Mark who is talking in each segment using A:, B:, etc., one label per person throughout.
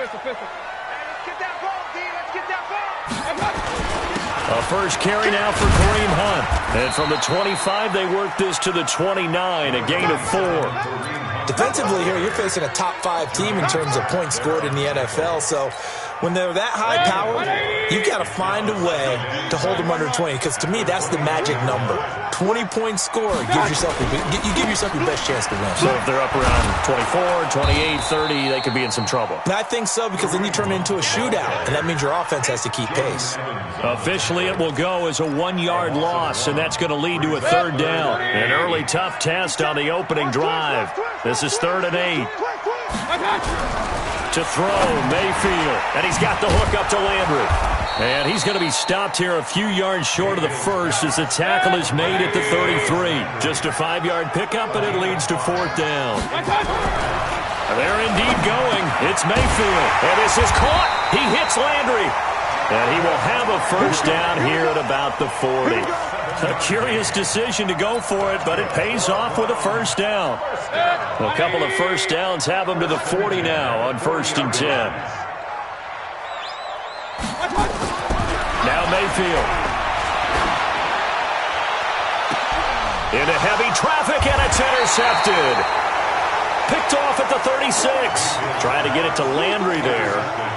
A: A first carry now for Kareem Hunt. And from the 25, they work this to the 29, a gain of 4.
B: Defensively here, you're facing a top-5 team in terms of points scored in the NFL, so when they're that high-powered, you've got to find a way to hold them under 20, because to me, that's the magic number. 20-point score gives yourself you give yourself your best chance to win.
A: So if they're up around 24, 28, 30, they could be in some trouble.
B: And I think so, because then you turn it into a shootout, and that means your offense has to keep pace.
A: Officially, it will go as a 1-yard loss, and that's going to lead to a 3rd down. An early tough test on the opening drive. This is 3rd and 8. To throw, Mayfield, and he's got the hook up to Landry. And he's going to be stopped here a few yards short of the first as the tackle is made at the 33. Just a 5-yard pickup, and it leads to 4th down. They're indeed going. It's Mayfield, and this is caught. He hits Landry. And he will have a first down here at about the 40. A curious decision to go for it, but it pays off with a first down. A couple of first downs have him to the 40 now on 1st and 10. Now Mayfield. Into heavy traffic, and it's intercepted. Picked off at the 36. Trying to get it to Landry there.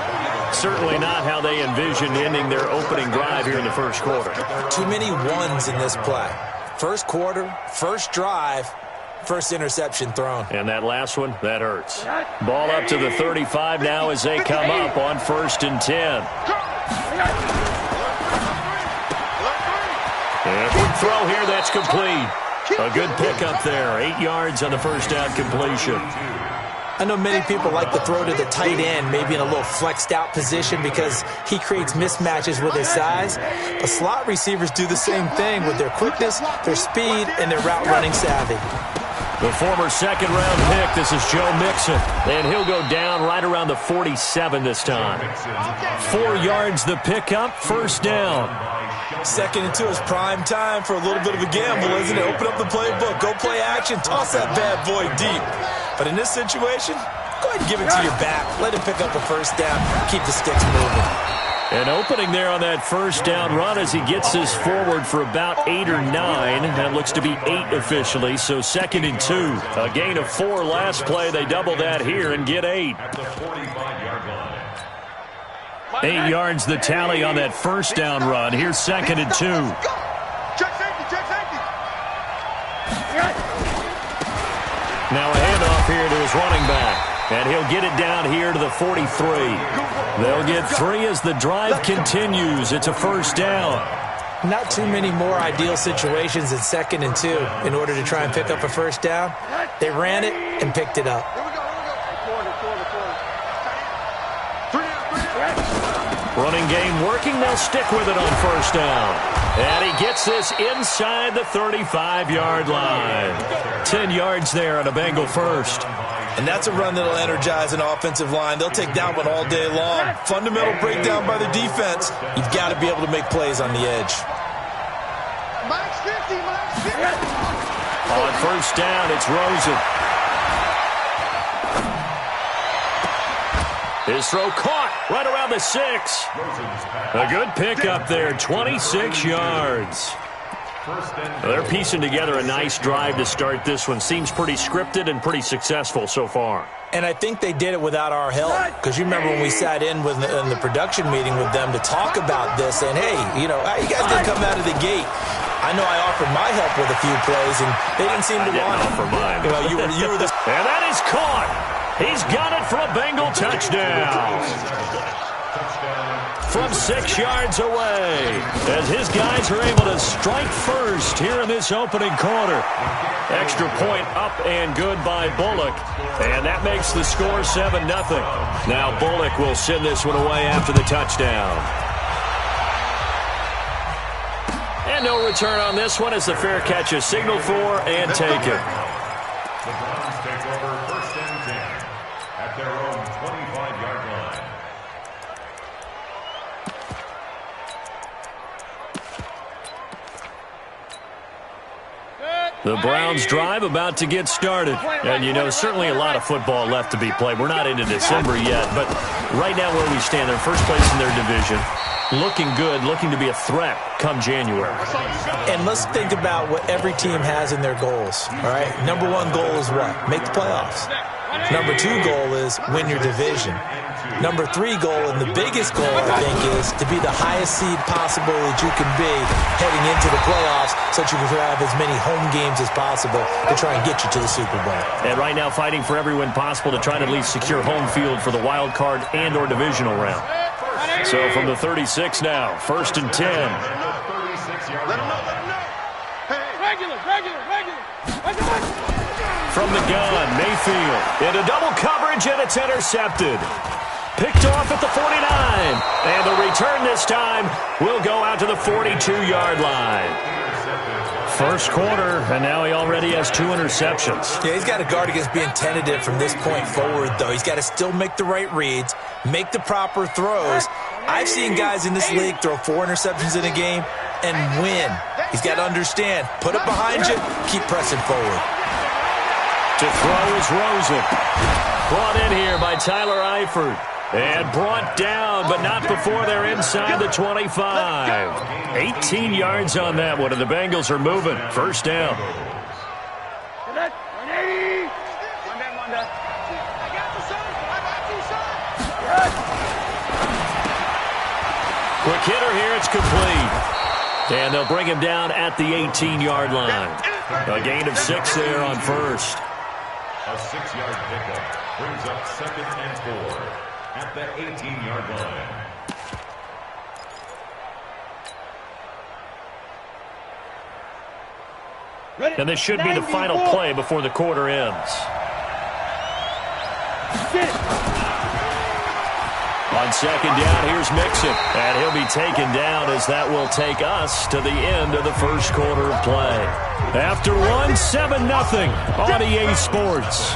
A: Certainly not how they envisioned ending their opening drive here in the first quarter.
B: Too many ones in this play. First quarter, first drive, first interception thrown.
A: And that last one, that hurts. Ball up to the 35 now as they come up on 1st and 10. And a quick throw here, that's complete. A good pickup there. 8 yards on the first down completion.
B: I know many people like to throw to the tight end, maybe in a little flexed out position because he creates mismatches with his size. But slot receivers do the same thing with their quickness, their speed, and their route running savvy.
A: The former 2nd-round pick, this is Joe Mixon. And he'll go down right around the 47 this time. 4 yards the pickup, first down.
B: 2nd and 2 is prime time for a little bit of a gamble, isn't it? Open up the playbook, go play action, toss that bad boy deep. But in this situation, go ahead and give it to your back. Let him pick up a first down, keep the sticks moving.
A: An opening there on that first down run as he gets this forward for about 8 or 9. That looks to be 8 officially, so 2nd and 2. A gain of 4 last play. They double that here and get 8. 8 yards the tally on that first down run. Here's 2nd and 2. Now a handoff here to his running back. And he'll get it down here to the 43. They'll get 3 as the drive continues. It's a first down.
B: Not too many more ideal situations in 2nd and 2 in order to try and pick up a first down. They ran it and picked it up.
A: Running game working. They'll stick with it on first down. And he gets this inside the 35-yard line. 10 yards there on a Bengal first.
B: And that's a run that'll energize an offensive line. They'll take that one all day long. Fundamental breakdown by the defense. You've got to be able to make plays on the edge.
A: On first down, it's Rosen. His throw caught right around the 6. A good pickup there, 26 yards. They're piecing together a nice drive to start this one. Seems pretty scripted and pretty successful so far.
B: And I think they did it without our help. Because you remember when we sat in the production meeting with them to talk about this, and hey, you know, how you guys didn't come out of the gate. I know I offered my help with a few plays, and they didn't seem to want it.
A: Offer mine.
B: You know, you were the...
A: And that is caught. He's got it for a Bengal touchdown. From 6 yards away, as his guys are able to strike first here in this opening quarter. Extra point up and good by Bullock, and that makes the score 7-0. Now Bullock will send this one away after the touchdown. And no return on this one as the fair catch is signaled for and taken.
C: The Browns take over 1st and 10 at their own 25-yard line.
A: The Browns drive about to get started. And, you know, certainly a lot of football left to be played. We're not into December yet, but right now where we stand, they're first place in their division. Looking good, looking to be a threat come January.
B: And let's think about what every team has in their goals, all right? Number one goal is what? Make the playoffs. Number two goal is win your division. Number three goal, and the biggest goal, I think, is to be the highest seed possible that you can be heading into the playoffs so that you can have as many home games as possible to try and get you to the Super Bowl.
A: And right now fighting for every win possible to try to at least secure home field for the wild card and or divisional round. So from the 36 now, 1st and 10.
D: Let him know, let him know. Hey, regular.
A: From the gun, Mayfield into double coverage, and it's intercepted. Picked off at the 49. And the return this time will go out to the 42-yard line. First quarter, and now he already has 2 interceptions.
B: Yeah, he's got to guard against being tentative from this point forward, though. He's got to still make the right reads, make the proper throws. I've seen guys in this league throw 4 interceptions in a game and win. He's got to understand, put it behind you, keep pressing forward.
A: To throw is Rosen. Brought in here by Tyler Eifert. And brought down, but not before they're inside the 25. 18 yards on that one, and the Bengals are moving. First down. Quick hitter here, it's complete. And they'll bring him down at the 18-yard line. A gain of 6 there on first.
C: A 6-yard pickup brings up 2nd and 4 at the 18-yard line.
A: And this should be the final play before the quarter ends. On 2nd down, here's Mixon. And he'll be taken down as that will take us to the end of the first quarter of play. After one, 7-0 on EA Sports.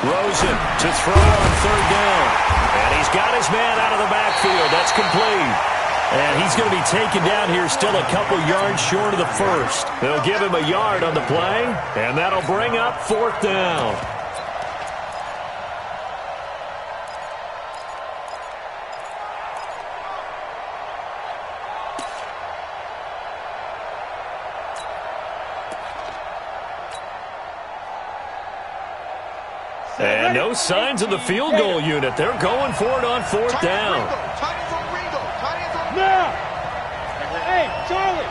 A: Rosen to throw on 3rd down. And he's got his man out of the backfield. That's complete. And he's going to be taken down here still a couple yards short of the first. They'll give him a yard on the play, and that'll bring up 4th down. And no signs of the field goal unit. They're going for it on 4th down.
D: Now! Hey, Charlie!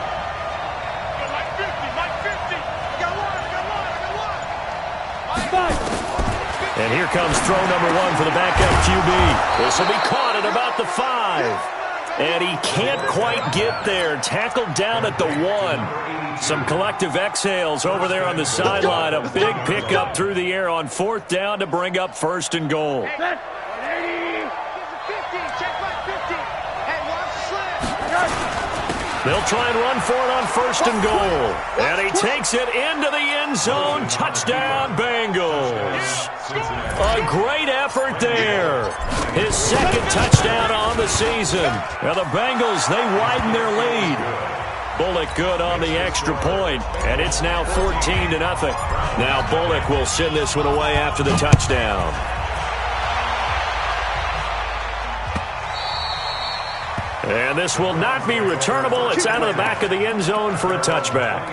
D: Like 50. I got one.
A: And here comes throw number 1 for the backup QB. This will be caught at about the 5. And he can't quite get there. Tackled down at the 1. Some collective exhales over there on the sideline. A big pickup through the air on 4th down to bring up 1st and goal. They'll try and run for it on 1st and goal. And he takes it into the end zone. Touchdown, Bengals. A great effort there. His 2nd touchdown on the season. Now the Bengals, they widen their lead. Bullock good on the extra point, and it's now 14-0. Now Bullock will send this one away after the touchdown. And this will not be returnable. It's out of the back of the end zone for a touchback.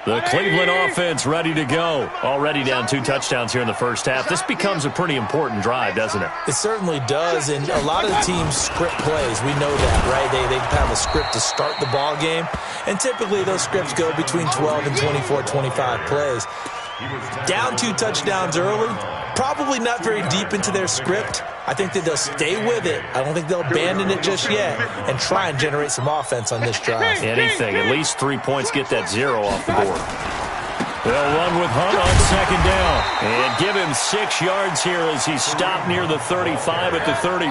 A: The Cleveland offense ready to go. Already down 2 touchdowns here in the first half. This becomes a pretty important drive, doesn't it?
B: It certainly does, and a lot of the teams script plays. We know that, right? They have a script to start the ball game, and typically those scripts go between 12 and 24, 25 plays. Down 2 touchdowns early, probably not very deep into their script. I think that they'll stay with it. I don't think they'll abandon it just yet and try and generate some offense on this drive.
A: Anything. At least 3 points, get that 0 off the board. They'll run with Hunt on second down. And give him 6 yards here as he's stopped near the 35 at the 34.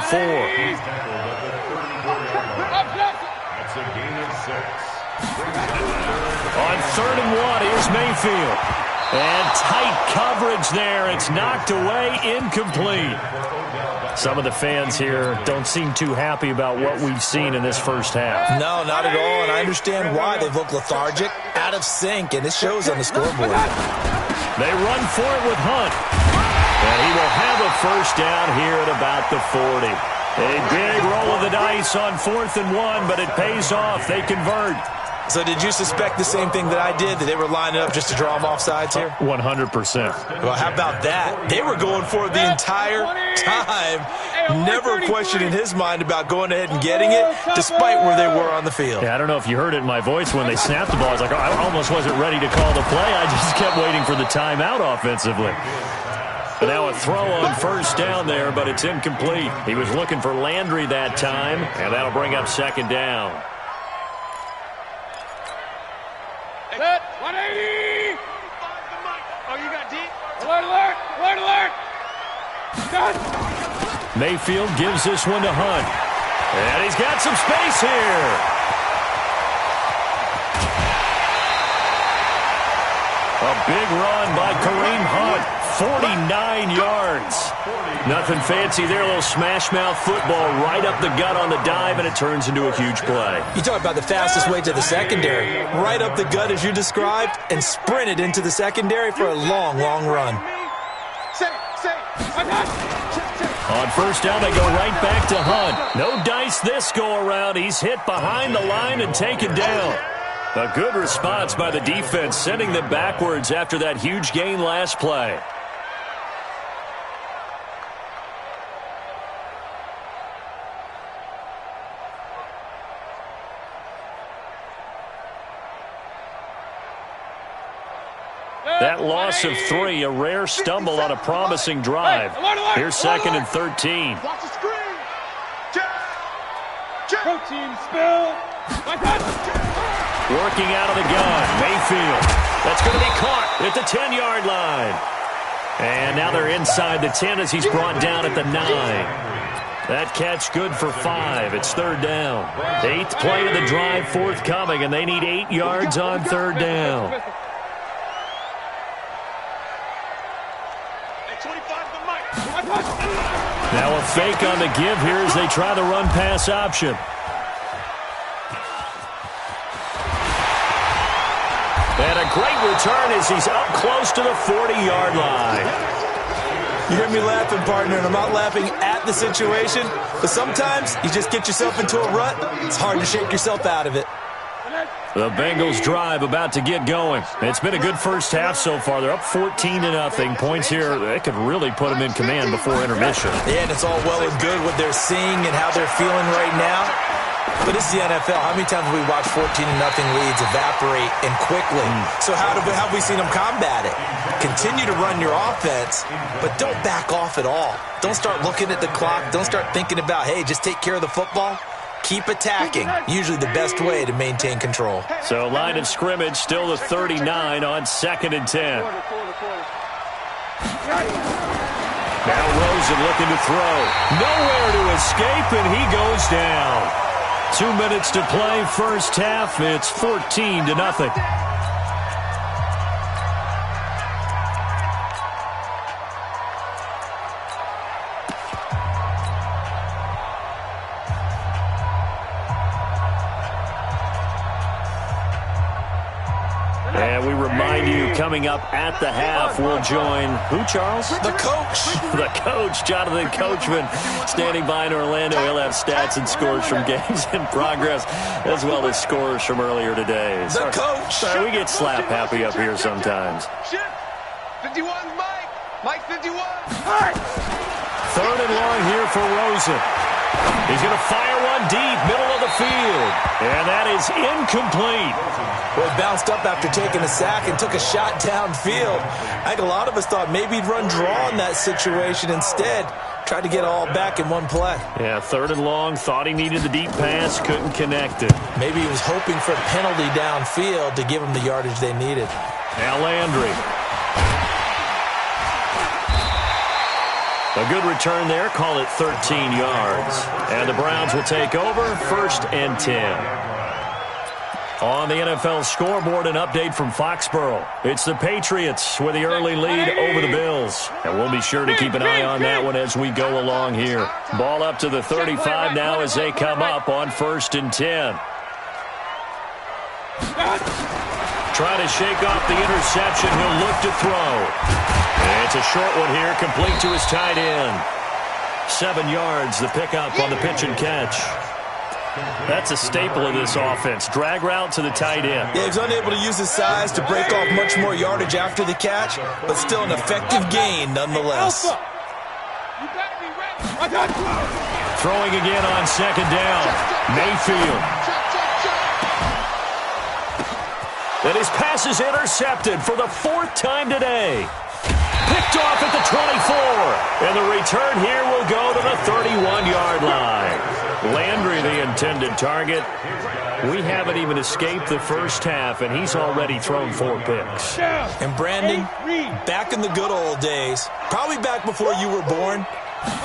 C: That's a gain of 6.
A: On 3rd and 1, here's Mayfield. And tight coverage there. It's knocked away, incomplete. Some of the fans here don't seem too happy about what we've seen in this first half.
B: No, not at all, and I understand why. They've looked lethargic, out of sync, and it shows on the scoreboard.
A: They run for it with Hunt. And he will have a first down here at about the 40. A big roll of the dice on 4th and 1, but it pays off. They convert.
B: So did you suspect the same thing that I did, that they were lining up just to draw them off sides here?
A: 100%.
B: Well, how about that? They were going for it the entire time. Never a question in his mind about going ahead and getting it, despite where they were on the field.
A: Yeah, I don't know if you heard it in my voice when they snapped the ball. I was like, I almost wasn't ready to call the play. I just kept waiting for the timeout offensively. But now a throw on first down there, but it's incomplete. He was looking for Landry that time, and that'll bring up second down.
E: Set, 180! Oh, you got deep? Alert, alert! Alert, alert! Done!
A: Mayfield gives this one to Hunt. And he's got some space here. A big run by Kareem Hunt. 49 yards. Nothing fancy there. A little smash-mouth football right up the gut on the dive, and it turns into a huge play.
B: You talk about the fastest way to the secondary. Right up the gut, as you described, and sprinted into the secondary for a long, long run.
A: On first down, they go right back to Hunt. No dice this go-around. He's hit behind the line and taken down. A good response by the defense, sending them backwards after that huge gain last play. That loss of 3, a rare stumble on a promising drive. Here's 2nd and 13.
E: Watch the screen! Check! Check! Protein spill!
A: Working out of the gun, Mayfield. That's going to be caught at the 10-yard line. And now they're inside the 10 as he's brought down at the 9. That catch good for 5. It's 3rd down. 8th play of the drive forthcoming, and they need 8 yards on 3rd down. Now a fake on the give here as they try the run-pass option. And a great return as he's up close to the 40-yard line.
B: You hear me laughing, partner, and I'm not laughing at the situation, but sometimes you just get yourself into a rut. It's hard to shake yourself out of it.
A: The Bengals drive about to get going. It's been a good first half so far. They're up 14-0. Points here, they could really put them in command before intermission.
B: Yeah, and it's all well and good what they're seeing and how they're feeling right now. But it's the NFL. How many times have we watched 14-0 leads evaporate and quickly? So how have we seen them combat it? Continue to run your offense, but don't back off at all. Don't start looking at the clock. Don't start thinking about, hey, just take care of the football. Keep attacking. Usually the best way to maintain control.
A: So line of scrimmage still the 39 on 2nd and 10. Now Rosen looking to throw. Nowhere to escape, and he goes down. 2 minutes to play first half. It's 14-0. And we remind you, coming up at the half, we'll join who, Charles?
B: The coach.
A: The coach, Jonathan Coachman, standing by in Orlando. He'll have stats and scores from games in progress, as well as scores from earlier today.
B: The coach.
A: Sorry, we get slap happy up here sometimes.
E: 51, Mike. Mike 51.
A: 3rd and long here for Rosen. He's going to fire one deep, middle of the field. And that is incomplete.
B: Well, he bounced up after taking a sack and took a shot downfield. I think a lot of us thought maybe he'd run draw in that situation. Instead, tried to get it all back in one play.
A: Yeah, 3rd and long, thought he needed the deep pass, couldn't connect it.
B: Maybe he was hoping for a penalty downfield to give him the yardage they needed.
A: Now Landry. A good return there, call it 13 yards. And the Browns will take over, 1st and 10. On the NFL scoreboard, an update from Foxborough. It's the Patriots with the early lead over the Bills. And we'll be sure to keep an eye on that one as we go along here. Ball up to the 35 now as they come up on 1st and 10. Trying to shake off the interception. He'll look to throw. And it's a short one here, complete to his tight end. 7 yards, the pickup on the pitch and catch. That's a staple of this offense. Drag route to the tight end.
B: Yeah, he's unable to use his size to break off much more yardage after the catch, but still an effective gain nonetheless.
A: Throwing again on 2nd down. Mayfield. And his pass is intercepted for the 4th time today. Picked off at the 24. And the return here will go to the 31-yard line. Landry, the intended target. We haven't even escaped the first half, and he's already thrown 4 picks.
B: And Brandon, back in the good old days, probably back before you were born,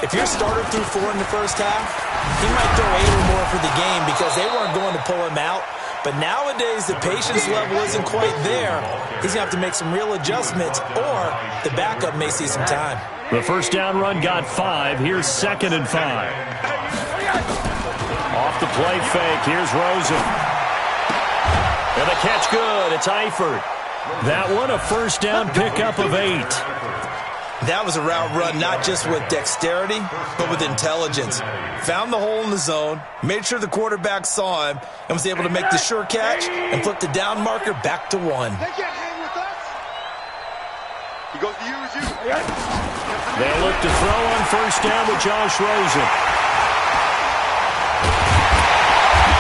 B: if your starter threw 4 in the first half, he might throw 8 or more for the game because they weren't going to pull him out. But nowadays, the patience level isn't quite there. He's going to have to make some real adjustments, or the backup may see some time.
A: The first down run got 5. Here's 2nd and 5. Off the play fake. Here's Rosen. And the catch good. It's Eifert. That one a first down pickup of 8.
B: That was a route run not just with dexterity, but with intelligence. Found the hole in the zone, made sure the quarterback saw him, and was able to make the sure catch and flip the down marker back to 1.
D: They can't hang with us. He goes to use you.
A: They'll look to throw on first down with Josh Rosen.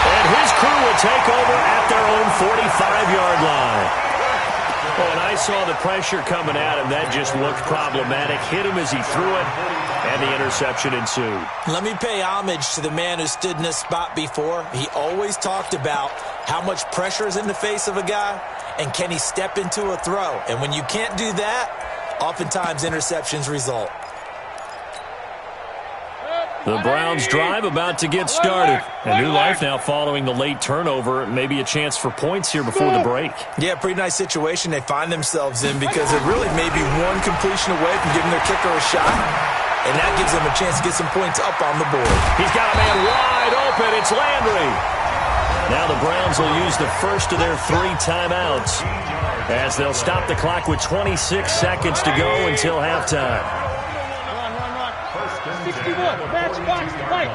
A: And his crew will take over at their own 45-yard line. Oh, and I saw the pressure coming at him. That just looked problematic. Hit him as he threw it, and the interception ensued.
B: Let me pay homage to the man who stood in this spot before. He always talked about how much pressure is in the face of a guy, and can he step into a throw. And when you can't do that, oftentimes interceptions result.
A: The Browns drive about to get started. A new life now following the late turnover. Maybe a chance for points here before the break.
B: Yeah, pretty nice situation they find themselves in because it really may be one completion away from giving their kicker a shot. And that gives them a chance to get some points up on the board.
A: He's got a man wide open. It's Landry. Now the Browns will use the first of their 3 timeouts as they'll stop the clock with 26 seconds to go until halftime.
E: 61, match box, right.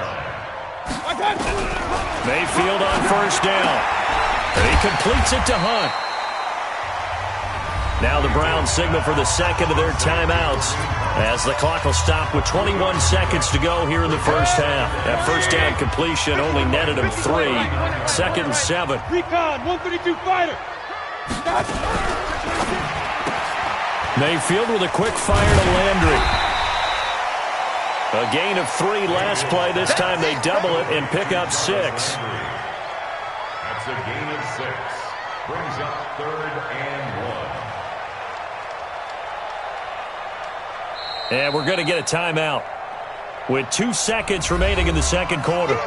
A: Mayfield on first down. He completes it to Hunt. Now the Browns signal for the second of their timeouts as the clock will stop with 21 seconds to go here in the first half. That first down completion only netted him 3. 2nd and 7.
E: Recon, 132 fighter.
A: Mayfield with a quick fire to Landry. A gain of 3 last play. This time they double it and pick up 6.
C: That's a gain of 6. Brings up 3rd and 1.
A: And we're going to get a timeout with 2 seconds remaining in the second quarter.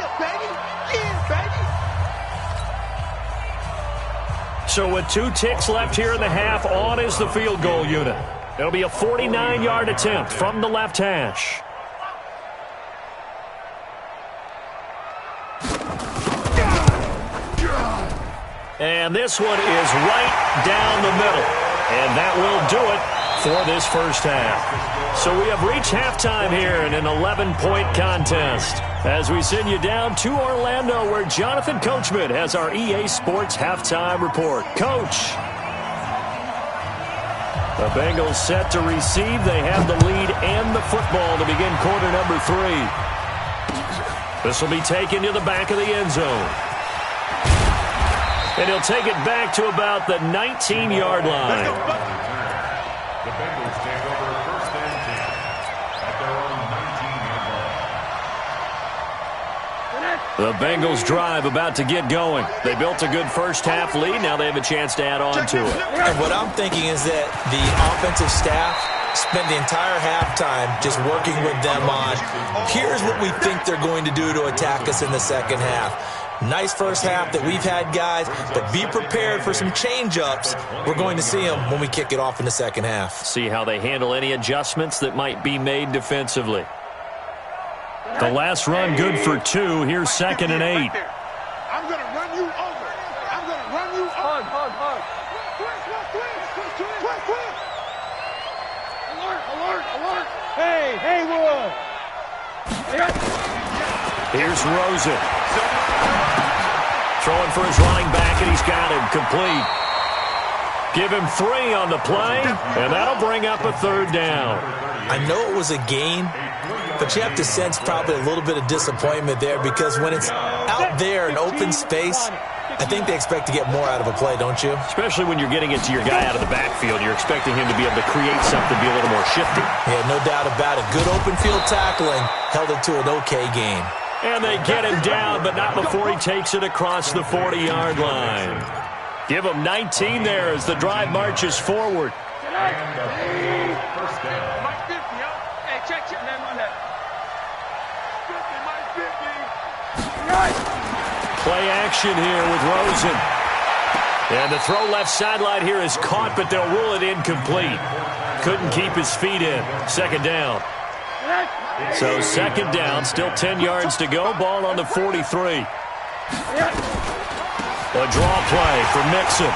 A: So with 2 ticks left here in the half, on is the field goal unit. It'll be a 49-yard attempt from the left hash. And this one is right down the middle. And that will do it for this first half. So we have reached halftime here in an 11-point contest as we send you down to Orlando where Jonathan Coachman has our EA Sports halftime report. Coach. The Bengals set to receive. They have the lead and the football to begin quarter number 3. This will be taken to the back of the end zone. And he'll take it back to about the 19-yard line.
C: The Bengals take over first and 10 at their own 19-yard line.
A: The Bengals drive about to get going. They built a good first-half lead. Now they have a chance to add on to it.
B: And what I'm thinking is that the offensive staff spend the entire halftime just working with them on, here's what we think they're going to do to attack us in the second half. Nice first half that we've had, guys, but be prepared for some change-ups. We're going to see them when we kick it off in the second half.
A: See how they handle any adjustments that might be made defensively. The last run good for 2. Here's 2nd and 8.
D: I'm going to run you over. I'm going to run you over. Hard. Quick. Alert.
E: Hey, Wood.
A: Here's Rosen. Throwing for his running back, and he's got him complete. Give him 3 on the play, and that'll bring up a 3rd down.
B: I know it was a gain, but you have to sense probably a little bit of disappointment there because when it's out there in open space, I think they expect to get more out of a play, don't you?
A: Especially when you're getting it to your guy out of the backfield. You're expecting him to be able to create something, be a little more shifty.
B: Yeah, no doubt about it. Good open field tackling held it to an okay gain.
A: And they get him down, but not before he takes it across the 40-yard line. Give him 19 there as the drive marches forward.
C: First down.
D: Mike 50, Hey, check. Then run that. 50, Mike 50.
A: Play action here with Rosen. And the throw left sideline here is caught, but they'll rule it incomplete. Couldn't keep his feet in. 2nd down. So 2nd down, still 10 yards to go. Ball on the 43. A draw play for Mixon.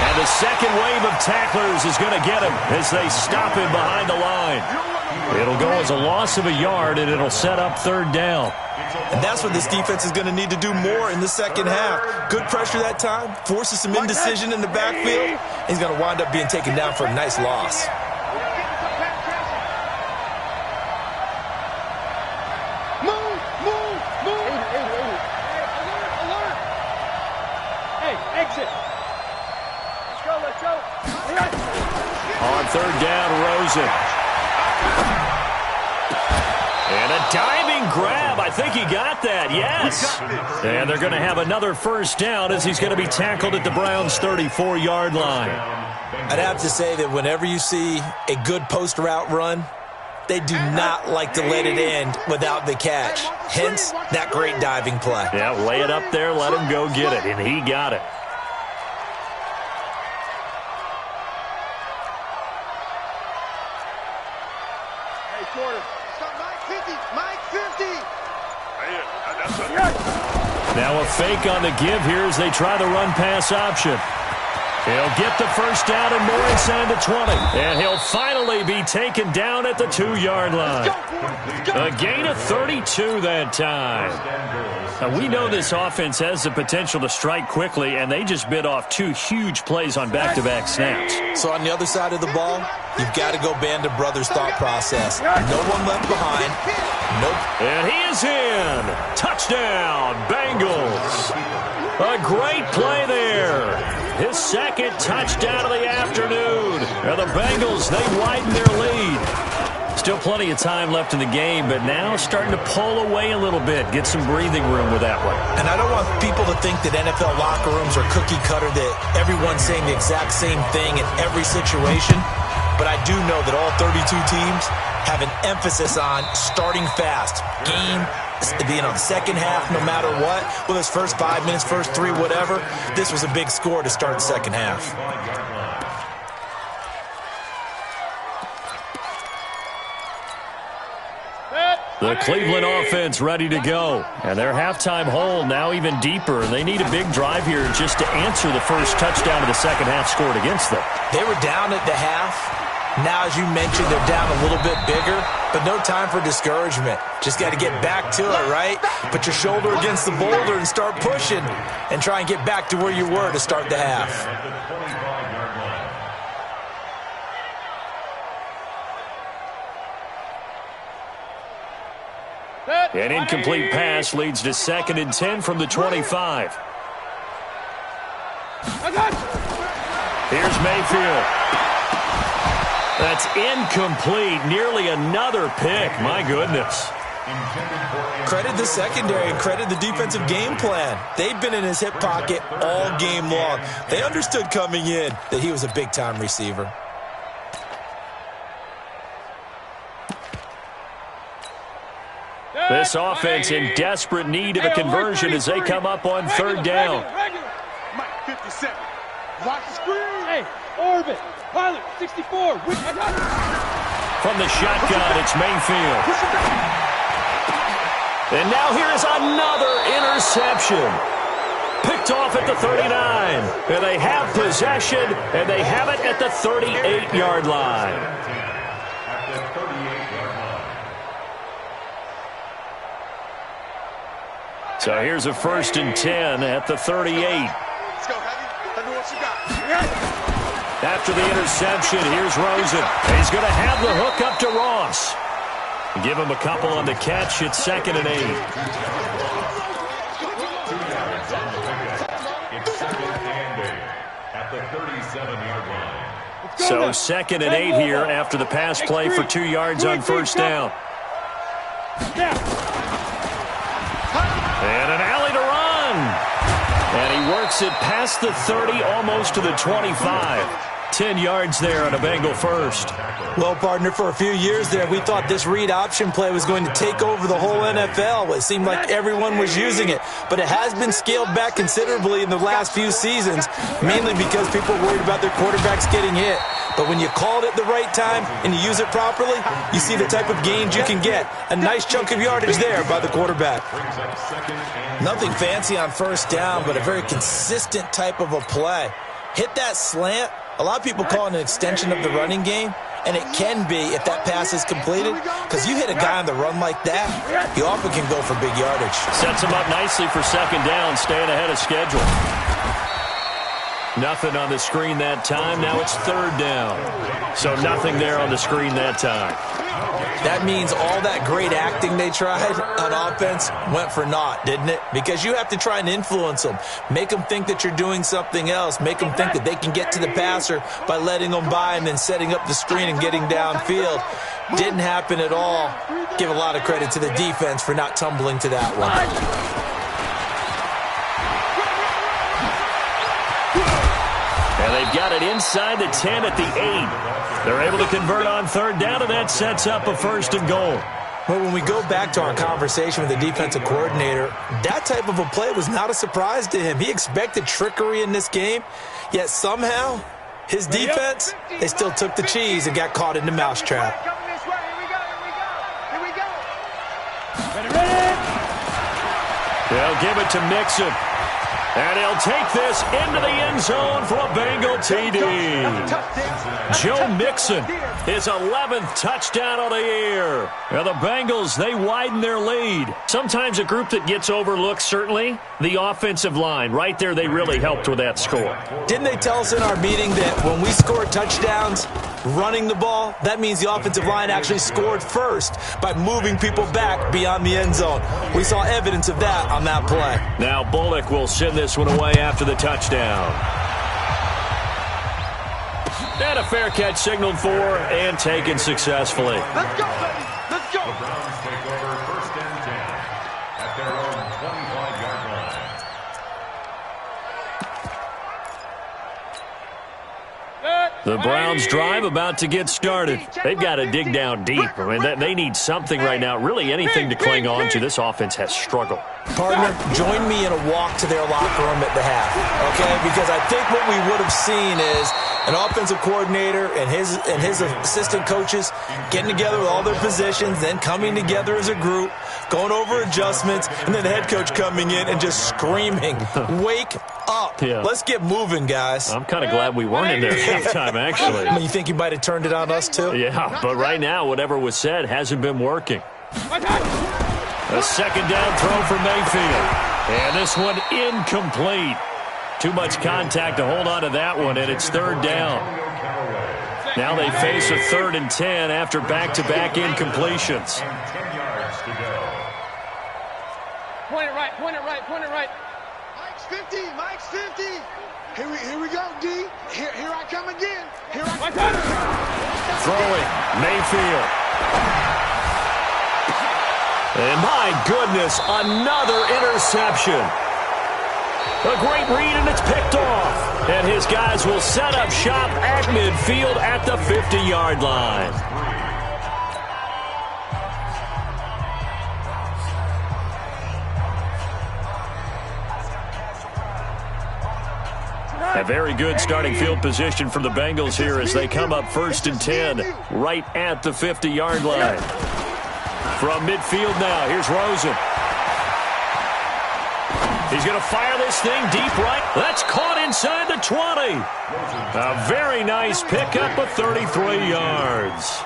A: And the second wave of tacklers is going to get him as they stop him behind the line. It'll go as a loss of a yard, and it'll set up 3rd down.
B: And that's what this defense is going to need to do more in the second half. Good pressure that time, forces some indecision in the backfield. He's going to wind up being taken down for a nice loss.
E: Move. Alert. Hey, exit. Let's go.
A: On 3rd down, Rosen. And a diving grab. I think he got that, yes. And they're going to have another 1st down as he's going to be tackled at the Browns' 34-yard line.
B: I'd have to say that whenever you see a good post route run, they do not like to let it end without the catch. Hence, that great diving play.
A: Yeah, lay it up there, let him go get it, and he got it.
D: Hey, quarter. Stop Mike 50.
A: Now a fake on the give here as they try the run-pass option. He'll get the 1st down and more inside the 20. And he'll finally be taken down at the 2-yard line. A gain of 32 that time. Now, we know this offense has the potential to strike quickly, and they just bit off 2 huge plays on back-to-back snaps.
B: So on the other side of the ball, you've got to go Band of Brothers thought process. No one left behind. Nope.
A: And he is in. Touchdown, Bengals. A great play there. His 2nd touchdown of the afternoon. And the Bengals, they widen their lead. Still plenty of time left in the game, but now starting to pull away a little bit. Get some breathing room with that one.
B: And I don't want people to think that NFL locker rooms are cookie cutter, that everyone's saying the exact same thing in every situation. But I do know that all 32 teams have an emphasis on starting fast. Game, the second half, no matter what, whether it's first 5 minutes, first 3, whatever, this was a big score to start the second half.
A: The Cleveland offense ready to go. And their halftime hole now even deeper. And they need a big drive here just to answer the first touchdown of the second half scored against them.
B: They were down at the half. Now, as you mentioned, they're down a little bit bigger, but no time for discouragement. Just got to get back to it, right? Put your shoulder against the boulder and start pushing and try and get back to where you were to start the half.
A: An incomplete pass leads to 2nd and 10 from the 25. Here's Mayfield. That's incomplete. Nearly another pick. My goodness.
B: Credit the secondary and credit the defensive game plan. They've been in his hip pocket all game long. They understood coming in that he was a big-time receiver.
A: This offense in desperate need of a conversion as they come up on third down.
D: Mike, 57. Watch the screen.
E: Hey, Orbit, pilot, 64.
A: From the shotgun, it's Mayfield. And now here's another interception. Picked off at the 39. And they have possession, and they have it at the 38-yard line. So here's a 1st and 10 at the 38.
D: Let's go, Heavy. Let me what you got.
A: After the interception, here's Rosen. He's going to have the hook up to Ross. Give him a couple on the catch. It's 2nd and 8.
C: It's 2nd and 8 at the 37-yard line.
A: So 2nd and 8 here after the pass play for 2 yards on first down. And an alley to run. And he works it past the 30, almost to the 25. 10 yards there on a Bengal first.
B: Well, partner, for a few years there, we thought this read option play was going to take over the whole NFL. It seemed like everyone was using it, but it has been scaled back considerably in the last few seasons, mainly because people are worried about their quarterbacks getting hit. But when you call it at the right time and you use it properly, you see the type of gains you can get. A nice chunk of yardage there by the quarterback. Nothing fancy on first down, but a very consistent type of a play. Hit that slant. A lot of people call it an extension of the running game, and it can be if that pass is completed, because you hit a guy on the run like that, you often can go for big yardage.
A: Sets him up nicely for 2nd down, staying ahead of schedule. Nothing on the screen that time. Now it's 3rd down. So nothing there on the screen that time.
B: That means all that great acting they tried on offense went for naught, didn't it? Because you have to try and influence them. Make them think that you're doing something else. Make them think that they can get to the passer by letting them by and then setting up the screen and getting downfield. Didn't happen at all. Give a lot of credit to the defense for not tumbling to that one.
A: And they've got it inside the 10 at the 8. They're able to convert on 3rd down, and that sets up a 1st and goal.
B: Well, when we go back to our conversation with the defensive coordinator, that type of a play was not a surprise to him. He expected trickery in this game, yet somehow his defense, they still took the cheese and got caught in the mousetrap.
A: They'll give it to Mixon. And he'll take this into the end zone for a Bengal TD. Joe Mixon, his 11th touchdown of the year. Now the Bengals, they widen their lead. Sometimes a group that gets overlooked, certainly, the offensive line. Right there, they really helped with that score.
B: Didn't they tell us in our meeting that when we score touchdowns running the ball, that means the offensive line actually scored first by moving people back beyond the end zone? We saw evidence of that on that play.
A: Now Bullock will send this one away after the touchdown. And a fair catch signaled for and taken successfully.
D: Let's go, baby. Let's go.
C: The Browns take over 1st and 10 at their own 25-yard line.
A: The Browns drive about to get started. They've got to dig down deep. I mean, they need something right now, really anything to cling on to. This offense has struggled.
B: Partner, join me in a walk to their locker room at the half, okay? Because I think what we would have seen is an offensive coordinator and his assistant coaches getting together with all their positions, then coming together as a group, going over adjustments, and then the head coach coming in and just screaming, wake up.
A: Yeah.
B: Let's get moving, guys.
A: I'm kind of glad we weren't in there at halftime, actually.
B: You think he might have turned it on us, too?
A: Yeah, but right now, whatever was said hasn't been working. A 2nd down throw for Mayfield. And this one incomplete. Too much contact to hold on to that one, and it's 3rd down. Now they face a 3rd and 10 after back-to-back incompletions.
C: 10 yards to go.
E: Point it right, point it right, point it right.
D: 50. Mike's 50. Here we go, D. Here I come again. Here I come.
A: Throwing, Mayfield. And my goodness, another interception. A great read, and it's picked off. And his guys will set up shop at midfield at the 50-yard line. A very good starting field position for the Bengals here as they come up 1st and 10 right at the 50-yard line. From midfield now, here's Rosen. He's going to fire this thing deep right. That's caught inside the 20. A very nice pickup of 33 yards.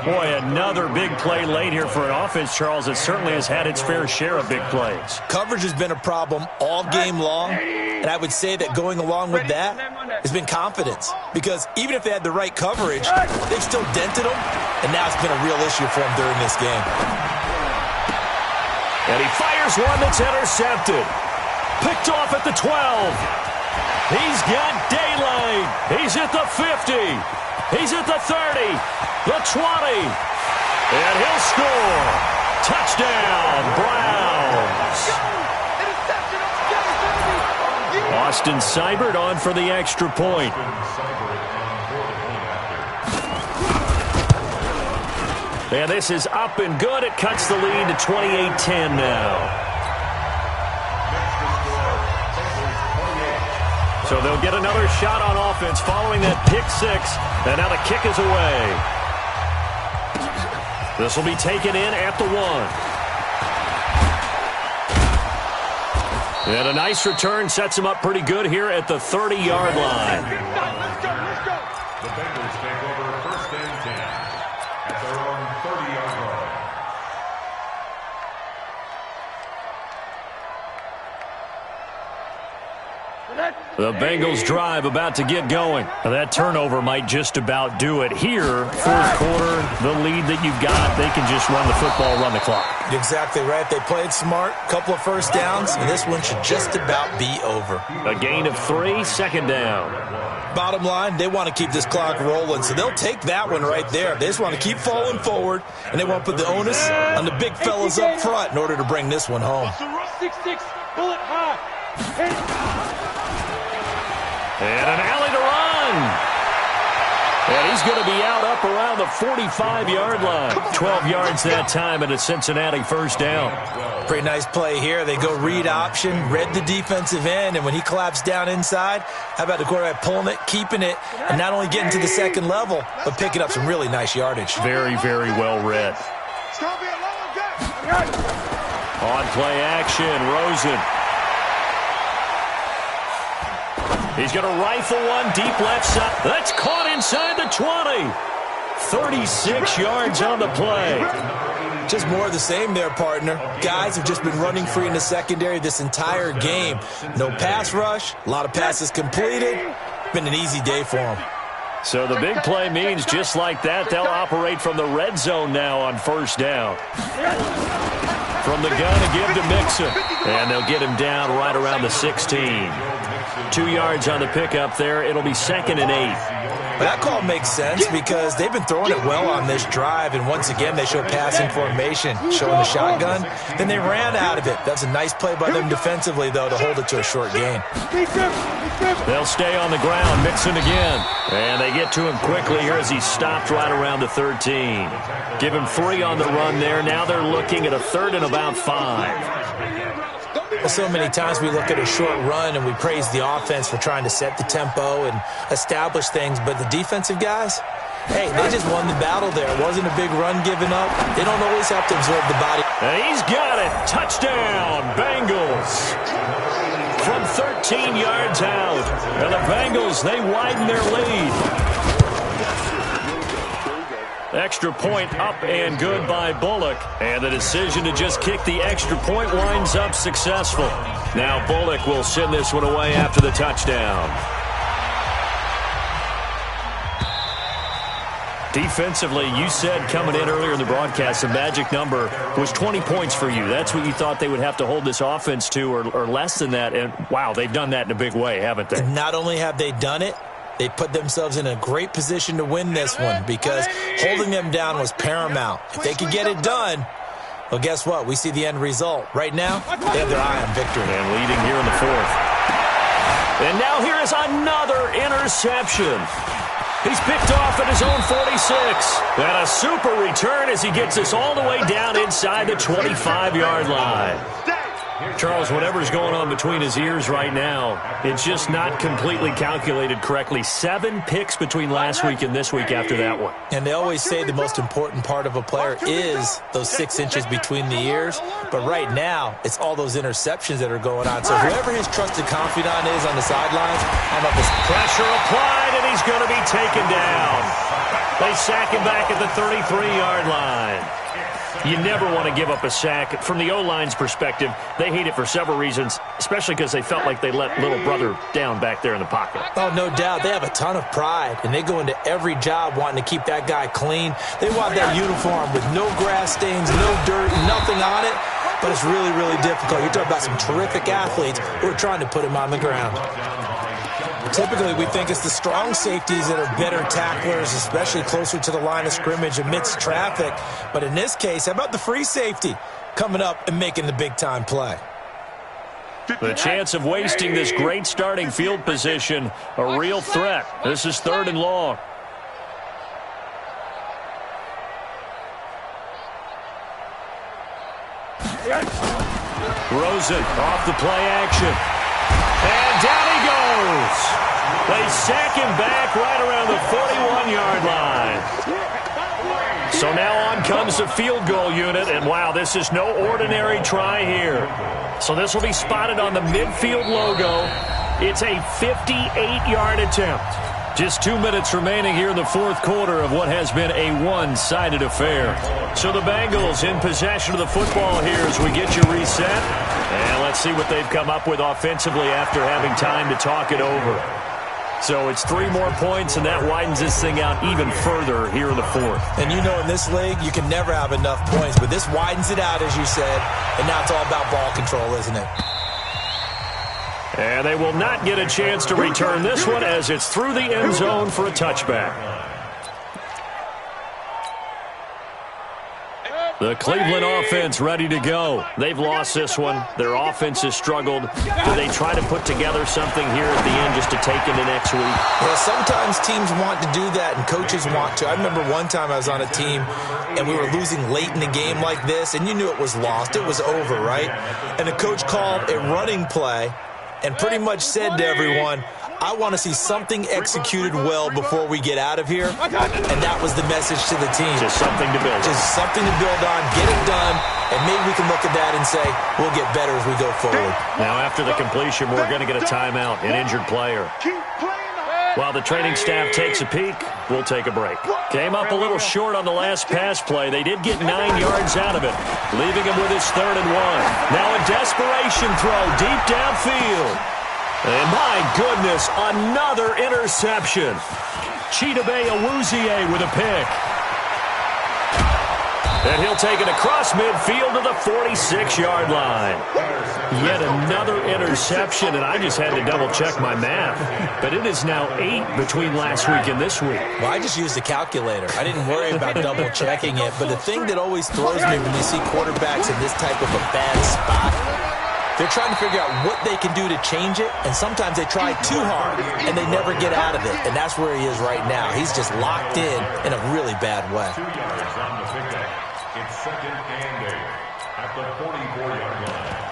A: Boy, another big play late here for an offense, Charles, that certainly has had its fair share of big plays.
B: Coverage has been a problem all game long, and I would say that going along with that has been confidence. Because even if they had the right coverage, they've still dented them, and now it's been a real issue for them during this game.
A: And he fires one that's intercepted. Picked off at the 12. He's got daylight. He's at the 50. He's at the 30. The 20. And he'll score. Touchdown, Browns. Austin Seibert on for the extra point. And this is up and good. It cuts the lead to 28-10 now. So they'll get another shot on offense following that pick six. And now the kick is away. This will be taken in at the 1. And a nice return sets him up pretty good here at the 30-yard line.
D: Let's go.
C: The Bengals take over 1st and 10 at their own 30-yard line.
A: The Bengals drive about to get going. Now that turnover might just about do it here. 4th quarter, the lead that you've got, they can just run the football, run the clock.
B: Exactly right. They played smart, couple of first downs, and this one should just about be over.
A: A gain of 3, 2nd down.
B: Bottom line, they want to keep this clock rolling, so they'll take that one right there. They just want to keep falling forward, and they want to put the onus on the big fellas up front in order to bring this one home.
E: 6-6, bullet high.
A: And an alley to run. And he's going to be out up around the 45-yard line. 12 yards that time, and a Cincinnati 1st down.
B: Pretty nice play here. They go read option, read the defensive end, and when he collapsed down inside, how about the quarterback pulling it, keeping it, and not only getting to the 2nd level, but picking up some really nice yardage.
A: Very, very well read.
D: It's going to be a long day.
A: On play action, Rosen. He's going to rifle one deep left side. That's caught inside the 20. 36 yards on the play.
B: Just more of the same there, partner. Guys have just been running free in the secondary this entire game. No pass rush, a lot of passes completed. Been an easy day for them.
A: So the big play means just like that, they'll operate from the red zone now on 1st down. From the gun to give to Mixon. And they'll get him down right around the 16. 2 yards on the pickup there. It'll be 2nd and 8.
B: Well, that call makes sense because they've been throwing it well on this drive, and once again they show passing formation, showing the shotgun. Then they ran out of it. That's a nice play by them defensively, though, to hold it to a short gain.
A: They'll stay on the ground. Mixon again. And they get to him quickly here as he stopped right around the 13. Give him 3 on the run there. Now they're looking at a 3rd and about 5.
B: Well, so many times we look at a short run and we praise the offense for trying to set the tempo and establish things, but the defensive guys, hey, they just won the battle there. It wasn't a big run given up. They don't always have to absorb the body.
A: And he's got it. Touchdown, Bengals. From 13 yards out. And the Bengals, they widen their lead. Extra point up and good by Bullock. And the decision to just kick the extra point winds up successful. Now Bullock will send this one away after the touchdown. Defensively, you said coming in earlier in the broadcast, the magic number was 20 points for you. That's what you thought they would have to hold this offense to, or less than that. And, wow, they've done that in a big way, haven't they?
B: And not only have they done it, they put themselves in a great position to win this one because holding them down was paramount. If they could get it done, well, guess what? We see the end result. Right now, they have their eye on victory.
A: And leading here in the fourth. And now here is another interception. He's picked off at his own 46. And a super return as he gets us all the way down inside the 25-yard line. Charles, whatever's going on between his ears right now, it's just not completely calculated correctly. 7 picks between last week and this week after that one.
B: And they always say the most important part of a player is those 6 inches between the ears. But right now, it's all those interceptions that are going on. So whoever his trusted confidant is on the sidelines, I'm up this
A: pressure applied, and he's going to be taken down. They sack him back at the 33-yard line. You never want to give up a sack. From the O-line's perspective, they hate it for several reasons, especially because they felt like they let little brother down back there in the pocket.
B: Oh, no doubt. They have a ton of pride, and they go into every job wanting to keep that guy clean. They want that uniform with no grass stains, no dirt, nothing on it, but it's really, really difficult. You're talking about some terrific athletes who are trying to put him on the ground. Typically, we think it's the strong safeties that are better tacklers, especially closer to the line of scrimmage amidst traffic. But in this case, how about the free safety coming up and making the big-time play?
A: The chance of wasting this great starting field position, a real threat. This is 3rd and long. Rosen off the play action. And down he goes. They sack him back right around the 41-yard line. So now on comes the field goal unit, and wow, this is no ordinary try here. So this will be spotted on the midfield logo. It's a 58-yard attempt. Just 2 minutes remaining here in the fourth quarter of what has been a one-sided affair. So the Bengals in possession of the football here as we get you reset. And let's see what they've come up with offensively after having time to talk it over. So it's 3 more points, and that widens this thing out even further here in the fourth.
B: And you know in this league, you can never have enough points, but this widens it out, as you said, and now it's all about ball control, isn't it?
A: And they will not get a chance to return this one as it's through the end zone for a touchback. The Cleveland offense ready to go. They've lost this one. Their offense has struggled. Do they try to put together something here at the end just to take into next week?
B: Yeah, sometimes teams want to do that and coaches want to. I remember one time I was on a team and we were losing late in the game like this, and you knew it was lost. It was over, right? And the coach called a running play and pretty much said to everyone, I want to see something executed well before we get out of here. And that was the message to the team.
A: Just something to build on.
B: Just something to build on, get it done, and maybe we can look at that and say, we'll get better as we go forward.
A: Now, after the completion, we're going to get a timeout, an injured player. While the training staff takes a peek, we'll take a break. Came up a little short on the last pass play. They did get 9 yards out of it, leaving him with his 3rd and 1. Now a desperation throw deep downfield. And my goodness, another interception. Chidobe Awuzie with a pick. And he'll take it across midfield to the 46-yard line. Yet another interception, and I just had to double-check my math. But it is now 8 between last week and this week.
B: Well, I just used a calculator. I didn't worry about double-checking it. But the thing that always throws me when you see quarterbacks in this type of a bad spot, they're trying to figure out what they can do to change it, and sometimes they try too hard, and they never get out of it. And that's where he is right now. He's just locked in a really bad way.
C: 2 yards on the pickup. It's 2nd and 8 at the 44-yard line.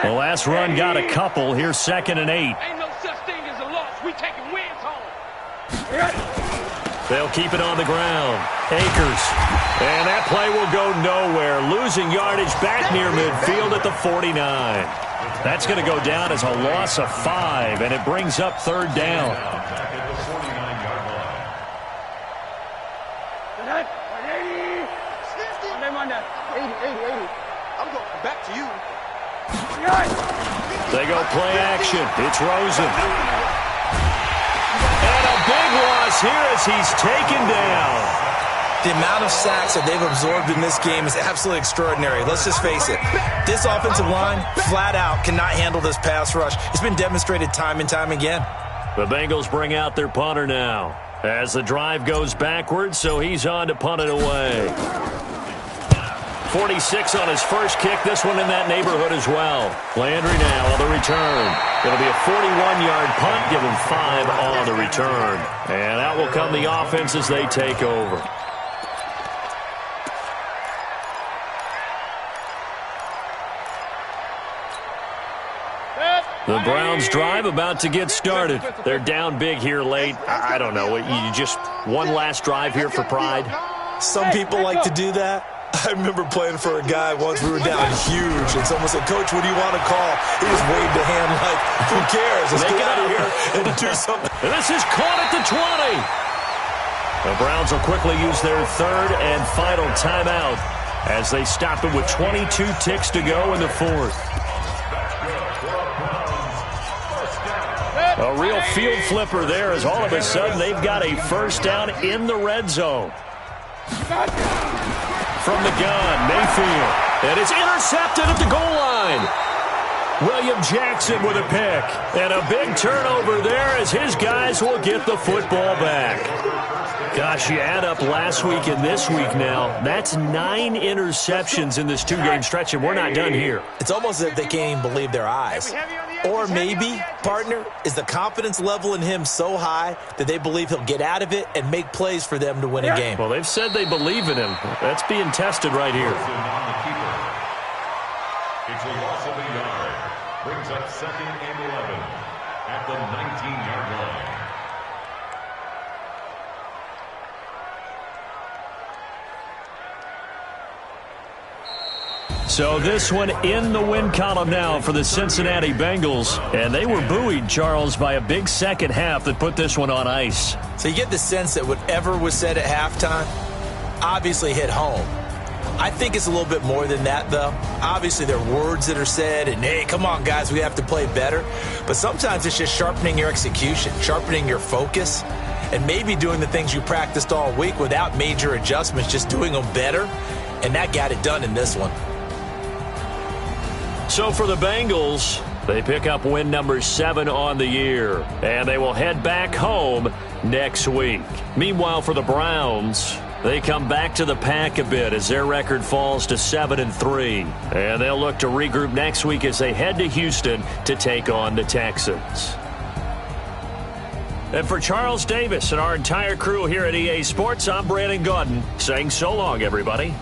A: The last run got a couple. Here's 2nd and 8.
E: Ain't no such thing as a loss. We taking wins home.
A: They'll keep it on the ground. Akers. And that play will go nowhere. Losing yardage back near midfield at the 49. That's going to go down as a loss of 5, and it brings up 3rd down.
D: I'm going back to you.
A: They go play action. It's Rosen. And a big loss here as he's taken down.
B: The amount of sacks that they've absorbed in this game is absolutely extraordinary. Let's just face it. This offensive line, flat out, cannot handle this pass rush. It's been demonstrated time and time again.
A: The Bengals bring out their punter now as the drive goes backwards, so he's on to punt it away. 46 on his first kick, this one in that neighborhood as well. Landry now on the return. It'll be a 41-yard punt, give him 5 on the return. And out will come the offense as they take over. The Browns drive about to get started. They're down big here late. I don't know. You just one last drive here for pride?
B: Some people like to do that. I remember playing for a guy once. We were down huge, and someone said, "Coach, what do you want to call?" He just waved a hand like, "Who cares? Let's get out of here and do something."
A: And this is caught at the 20. The Browns will quickly use their third and final timeout as they stop it with 22 ticks to go in the fourth. A real field flipper there as all of a sudden they've got a first down in the red zone. From the gun, Mayfield. And it's intercepted at the goal line. William Jackson with a pick. And a big turnover there as his guys will get the football back. Gosh, you add up last week and this week now. That's 9 interceptions in this 2-game stretch, and we're not done here.
B: It's almost as if they can't even believe their eyes. Or maybe, partner, is the confidence level in him so high that they believe he'll get out of it and make plays for them to win a game.
A: Well, they've said they believe in him. That's being tested right here.
C: It's a loss of a yard. Brings up 2nd and 11 at the 19-yard line.
A: So this one in the win column now for the Cincinnati Bengals. And they were buoyed, Charles, by a big second half that put this one on ice.
B: So you get the sense that whatever was said at halftime obviously hit home. I think it's a little bit more than that, though. Obviously, there are words that are said, and, hey, come on, guys, we have to play better. But sometimes it's just sharpening your execution, sharpening your focus, and maybe doing the things you practiced all week without major adjustments, just doing them better. And that got it done in this one.
A: So for the Bengals, they pick up win number 7 on the year, and they will head back home next week. Meanwhile, for the Browns, they come back to the pack a bit as their record falls to 7-3, and they'll look to regroup next week as they head to Houston to take on the Texans. And for Charles Davis and our entire crew here at EA Sports, I'm Brandon Gaudin saying so long, everybody.